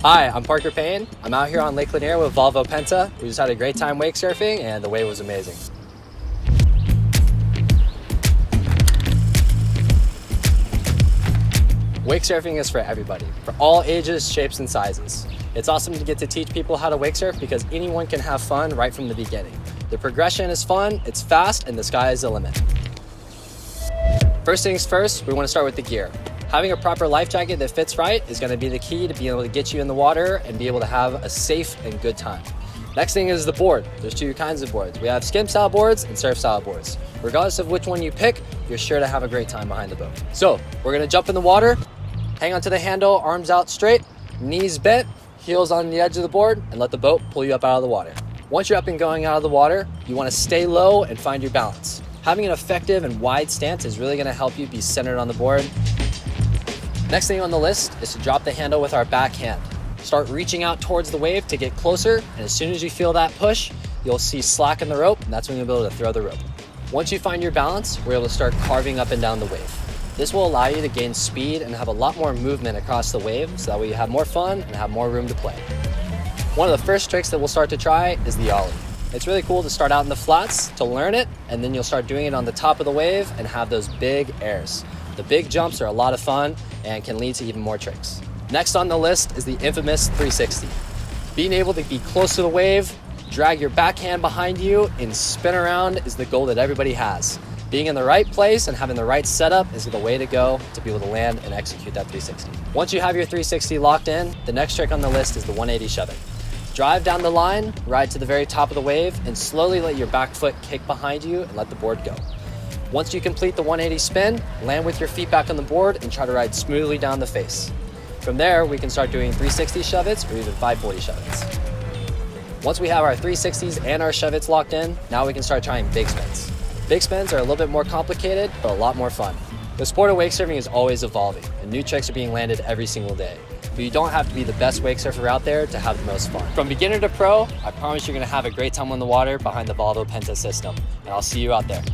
Hi, I'm Parker Payne. I'm out here on Lake Lanier with Volvo Penta. We just had a great time wake surfing and the wave was amazing. Wake surfing is for everybody, for all ages, shapes, and sizes. It's awesome to get to teach people how to wake surf because anyone can have fun right from the beginning. The progression is fun, it's fast, and the sky is the limit. First things first, we want to start with the gear. Having a proper life jacket that fits right is going to be the key to being able to get you in the water and be able to have a safe and good time. Next thing is the board. There's two kinds of boards. We have skim style boards and surf style boards. Regardless of which one you pick, you're sure to have a great time behind the boat. So we're going to jump in the water, hang onto the handle, arms out straight, knees bent, heels on the edge of the board, and let the boat pull you up out of the water. Once you're up and going out of the water, you want to stay low and find your balance. Having an effective and wide stance is really going to help you be centered on the board. Next thing on the list is to drop the handle with our back hand. Start reaching out towards the wave to get closer, and as soon as you feel that push, you'll see slack in the rope, and that's when you'll be able to throw the rope. Once you find your balance, we're able to start carving up and down the wave. This will allow you to gain speed and have a lot more movement across the wave, so that way you have more fun and have more room to play. One of the first tricks that we'll start to try is the ollie. It's really cool to start out in the flats to learn it, and then you'll start doing it on the top of the wave and have those big airs. The big jumps are a lot of fun and can lead to even more tricks. Next on the list is the infamous 360. Being able to be close to the wave, drag your backhand behind you, and spin around is the goal that everybody has. Being in the right place and having the right setup is the way to go to be able to land and execute that 360. Once you have your 360 locked in, the next trick on the list is the 180 shove it. Drive down the line, ride to the very top of the wave, and slowly let your back foot kick behind you and let the board go. Once you complete the 180 spin, land with your feet back on the board and try to ride smoothly down the face. From there, we can start doing 360 shove-its or even 540 shove-its. Once we have our 360s and our shove-its locked in, now we can start trying big spins. Big spins are a little bit more complicated, but a lot more fun. The sport of wake surfing is always evolving, and new tricks are being landed every single day. But you don't have to be the best wake surfer out there to have the most fun. From beginner to pro, I promise you're gonna have a great time on the water behind the Volvo Penta system, and I'll see you out there.